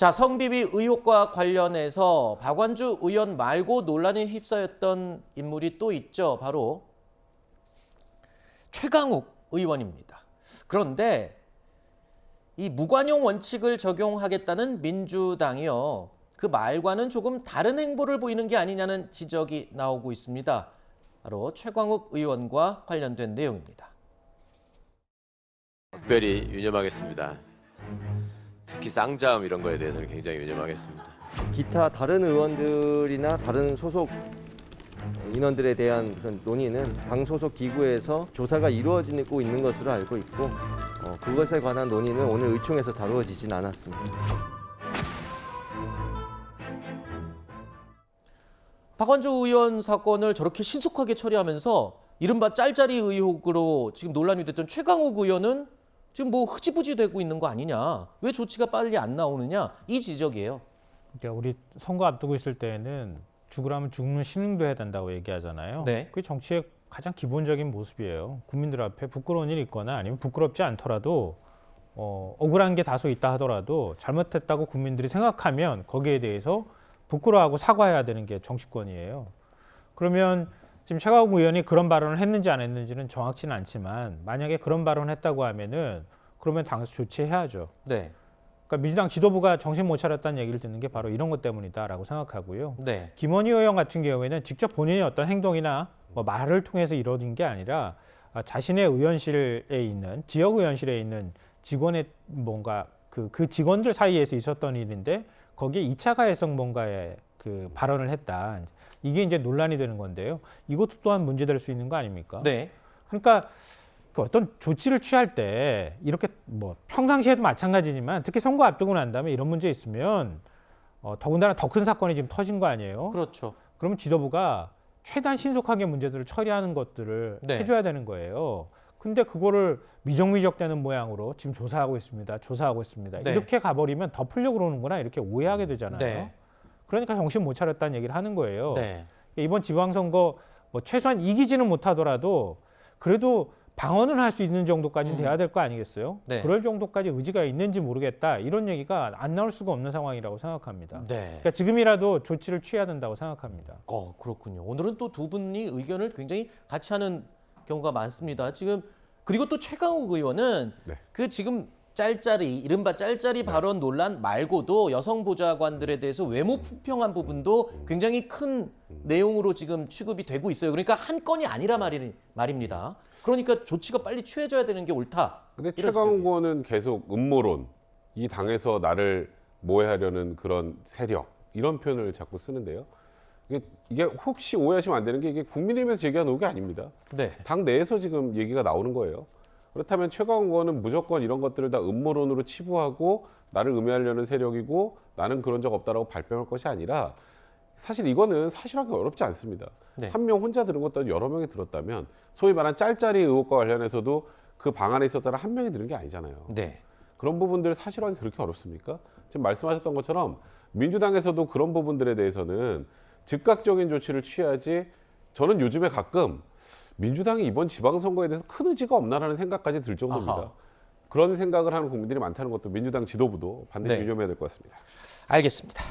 자, 성비비 의혹과 관련해서 박완주 의원 말고 논란에 휩싸였던 인물이 또 있죠. 바로 최강욱 의원입니다. 그런데 이 무관용 원칙을 적용하겠다는 민주당이요. 그 말과는 조금 다른 행보를 보이는 게 아니냐는 지적이 나오고 있습니다. 바로 최강욱 의원과 관련된 내용입니다. 특별히 유념하겠습니다. 특히 쌍자음 이런 거에 대해서는 굉장히 유념하겠습니다. 기타 다른 의원들이나 다른 소속 인원들에 대한 그런 논의는 당 소속 기구에서 조사가 이루어지고 있는 것으로 알고 있고 그것에 관한 논의는 오늘 의총에서 다루어지진 않았습니다. 박완주 의원 사건을 저렇게 신속하게 처리하면서 이른바 짤짤이 의혹으로 지금 논란이 됐던 최강욱 의원은 지금 뭐 흐지부지 되고 있는 거 아니냐. 왜 조치가 빨리 안 나오느냐. 이 지적이에요. 그러니까 우리 선거 앞두고 있을 때에는 죽으라면 죽는 신용도 해야 된다고 얘기하잖아요. 네. 그게 정치의 가장 기본적인 모습이에요. 국민들 앞에 부끄러운 일이 있거나 아니면 부끄럽지 않더라도 억울한 게 다소 있다 하더라도 잘못했다고 국민들이 생각하면 거기에 대해서 부끄러워하고 사과해야 되는 게 정치권이에요. 그러면 지금 최강욱 의원이 그런 발언을 했는지 안 했는지는 정확치는 않지만 만약에 그런 발언을 했다고 하면은 그러면 당에서 조치해야죠. 네. 그러니까 민주당 지도부가 정신 못 차렸다는 얘기를 듣는 게 바로 이런 것 때문이다라고 생각하고요. 네. 김원희 의원 같은 경우에는 직접 본인의 어떤 행동이나 뭐 말을 통해서 이루어진 게 아니라 자신의 의원실에 있는 지역 의원실에 있는 직원의 뭔가 그 직원들 사이에서 있었던 일인데 거기에 2차 가해성 뭔가의 그 발언을 했다. 이게 이제 논란이 되는 건데요. 이것도 또한 문제될 수 있는 거 아닙니까? 네. 그러니까 그 어떤 조치를 취할 때 이렇게 뭐 평상시에도 마찬가지지만 특히 선거 앞두고 난 다음에 이런 문제 있으면 더군다나 더 큰 사건이 지금 터진 거 아니에요? 그렇죠. 그러면 지도부가 최대한 신속하게 문제들을 처리하는 것들을 네. 해줘야 되는 거예요. 근데 그거를 미적미적되는 모양으로 지금 조사하고 있습니다. 네. 이렇게 가버리면 덮으려고 그러는구나 이렇게 오해하게 되잖아요. 네. 그러니까 정신 못 차렸다는 얘기를 하는 거예요. 네. 이번 지방선거 뭐 최소한 이기지는 못하더라도 그래도 방어는 할 수 있는 정도까지는 돼야 될 거 아니겠어요? 네. 그럴 정도까지 의지가 있는지 모르겠다. 이런 얘기가 안 나올 수가 없는 상황이라고 생각합니다. 네. 그러니까 지금이라도 조치를 취해야 된다고 생각합니다. 그렇군요. 오늘은 또 두 분이 의견을 굉장히 같이 하는 경우가 많습니다. 지금 그리고 또 최강욱 의원은 네. 그 지금 이른바 짤짤이 발언 논란 말고도 여성 보좌관들에 대해서 외모 품평한 부분도 굉장히 큰 내용으로 지금 취급이 되고 있어요. 그러니까 한 건이 아니라 말입니다. 그러니까 조치가 빨리 취해져야 되는 게 옳다. 근데 이런 최강욱 지적이에요. 의원은 계속 음모론, 이 당에서 나를 모해하려는 그런 세력 이런 표현을 자꾸 쓰는데요. 이게 혹시 오해하시면 안 되는 게 이게 국민의힘에서 제기한 의혹이 아닙니다. 네. 당 내에서 지금 얘기가 나오는 거예요. 그렇다면 최강욱 의원은 무조건 이런 것들을 다 음모론으로 치부하고 나를 음해하려는 세력이고 나는 그런 적 없다라고 발뺌할 것이 아니라 사실 이거는 사실하기 어렵지 않습니다. 네. 한 명 혼자 들은 것도 여러 명이 들었다면 소위 말한 짤짤이 의혹과 관련해서도 그 방 안에 있었다는 한 명이 들은 게 아니잖아요. 네. 그런 부분들 사실하기 그렇게 어렵습니까? 지금 말씀하셨던 것처럼 민주당에서도 그런 부분들에 대해서는 즉각적인 조치를 취해야지. 저는 요즘에 가끔 민주당이 이번 지방선거에 대해서 큰 의지가 없나라는 생각까지 들 정도입니다. 아하. 그런 생각을 하는 국민들이 많다는 것도 민주당 지도부도 반드시 네. 유념해야 될 것 같습니다. 알겠습니다.